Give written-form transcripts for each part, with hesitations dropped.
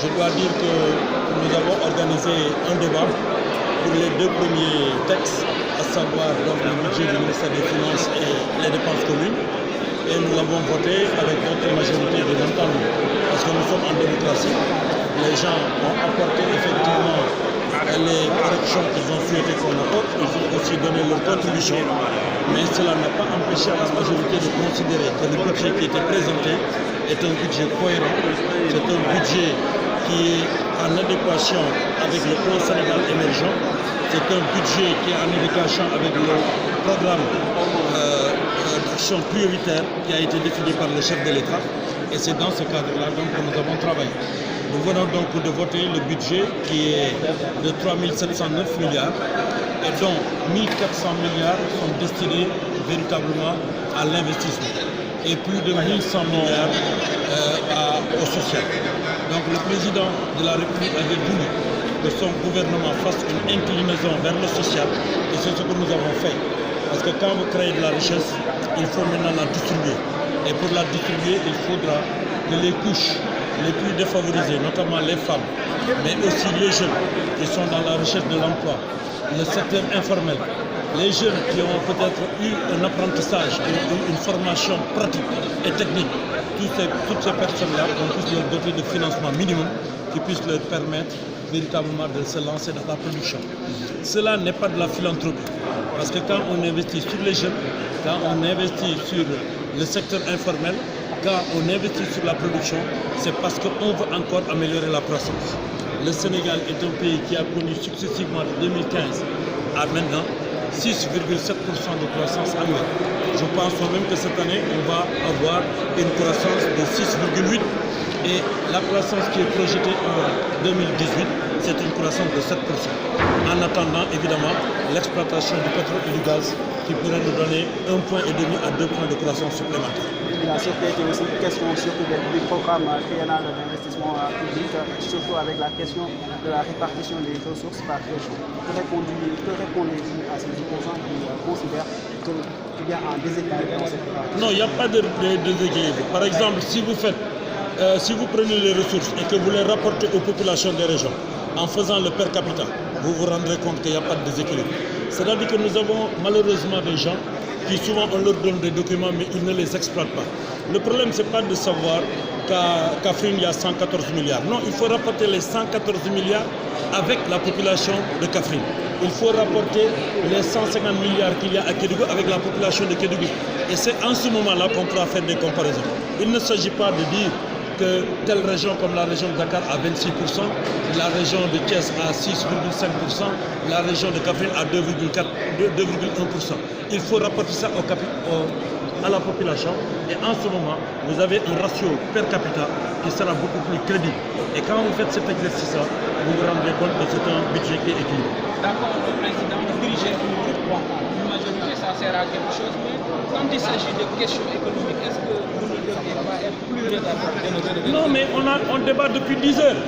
Je dois dire que nous avons organisé un débat pour les deux premiers textes, à savoir donc, le budget du ministère des Finances et les dépenses communes. Et nous l'avons voté avec notre majorité de l'entendu. Parce que nous sommes en démocratie. Les gens ont apporté effectivement les corrections qu'ils ont souhaité qu'on apporte. Ils ont aussi donné leur contribution. Mais cela n'a pas empêché à la majorité de considérer que le budget qui était présenté est un budget cohérent. C'est un budget qui est en adéquation avec le plan Sénégal émergent. C'est un budget qui est en adéquation avec le programme d'action prioritaire qui a été défini par le chef de l'État. Et c'est dans ce cadre-là que nous avons travaillé. Nous venons donc de voter le budget qui est de 3 709 milliards et dont 1 400 milliards sont destinés véritablement à l'investissement et plus de 1 100 milliards au social. Donc le président de la République avait voulu que son gouvernement fasse une inclinaison vers le social et c'est ce que nous avons fait. Parce que quand vous créez de la richesse, il faut maintenant la distribuer. Et pour la distribuer, il faudra que les couches les plus défavorisées, notamment les femmes, mais aussi les jeunes qui sont dans la recherche de l'emploi, le secteur informel, les jeunes qui ont peut-être eu un apprentissage, une formation pratique et technique, toutes ces personnes-là, on puisse leur doter de financement minimum qui puisse leur permettre véritablement de se lancer dans la production. Cela n'est pas de la philanthropie, parce que quand on investit sur les jeunes, quand on investit sur le secteur informel, quand on investit sur la production, c'est parce qu'on veut encore améliorer la croissance. Le Sénégal est un pays qui a connu successivement de 2015 à maintenant 6,7% de croissance annuelle. Je pense même que cette année, on va avoir une croissance de 6,8%. Et la croissance qui est projetée en 2018, c'est une croissance de 7%. En attendant, évidemment, l'exploitation du pétrole et du gaz qui pourrait nous donner 1,5 point à 2 points de croissance supplémentaire. Il a surtout été aussi une question surtout du programme triennal d'investissement public, surtout avec la question de la répartition des ressources par région. Que répondez-vous à ces opposants qui considèrent qu'il y a un déséquilibre dans cette répartition? Non, il n'y a pas de déséquilibre. Par exemple, si vous prenez les ressources et que vous les rapportez aux populations des régions, en faisant le per capita, vous vous rendrez compte qu'il n'y a pas de déséquilibre. C'est-à-dire que nous avons malheureusement des gens qui souvent on leur donne des documents mais ils ne les exploitent pas. Le problème ce n'est pas de savoir qu'à Kaffrine il y a 114 milliards. Non, il faut rapporter les 114 milliards avec la population de Kaffrine. Il faut rapporter les 150 milliards qu'il y a à Kédougou avec la population de Kédougou. Et c'est en ce moment-là qu'on pourra faire des comparaisons. Il ne s'agit pas de dire que telle région comme la région de Dakar a 26%, la région de Thiès a 6,5%, la région de Kaffrine a 2,1%. Il faut rapporter ça à la population et en ce moment, vous avez un ratio per capita qui sera beaucoup plus crédible. Et quand vous faites cet exercice-là, vous vous rendrez compte que c'est un budget qui est équilibré. D'accord, le président, diriger une groupe, une majorité, ça sert à quelque chose, mais quand il s'agit de questions économiques, est-ce que vous ne devriez pas être plus regardant? Non, mais on débat depuis 10 heures.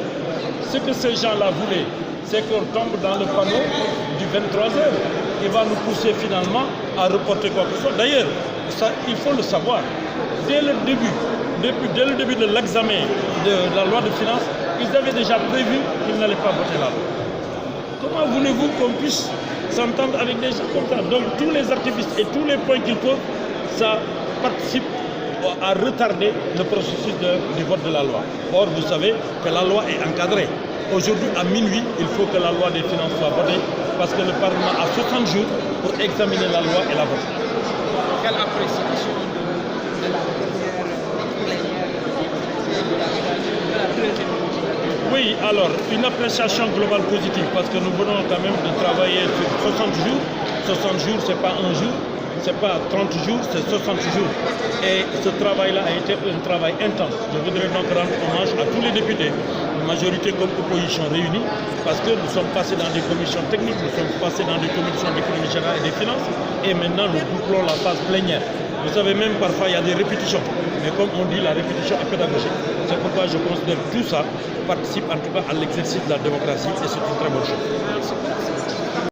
Ce que ces gens-là voulaient, c'est qu'on tombe dans le panneau du 23h qui va nous pousser finalement à reporter quoi que ce soit. D'ailleurs, il faut le savoir, dès le début de l'examen de la loi de finances, ils avaient déjà prévu qu'ils n'allaient pas voter la loi. Comment voulez-vous qu'on puisse s'entendre avec des gens comme ça? Donc tous les artifices et tous les points qu'ils posent, ça participe à retarder le processus du vote de la loi. Or, vous savez que la loi est encadrée. Aujourd'hui, à minuit, il faut que la loi des finances soit votée parce que le Parlement a 60 jours pour examiner la loi et la voter. Quelle appréciation de la première plénière de la deuxième? Oui, alors, une appréciation globale positive parce que nous venons quand même de travailler sur 60 jours. 60 jours, ce n'est pas un jour. Ce n'est pas 30 jours, c'est 60 jours. Et ce travail-là a été un travail intense. Je voudrais donc rendre hommage à tous les députés, majorité comme opposition réunis, parce que nous sommes passés dans des commissions techniques, nous sommes passés dans des commissions d'économie générale et des finances, et maintenant nous bouclons la phase plénière. Vous savez, même parfois il y a des répétitions, mais comme on dit, la répétition est pédagogique. C'est pourquoi je considère que tout ça participe en tout cas à l'exercice de la démocratie, et c'est une très bonne chose.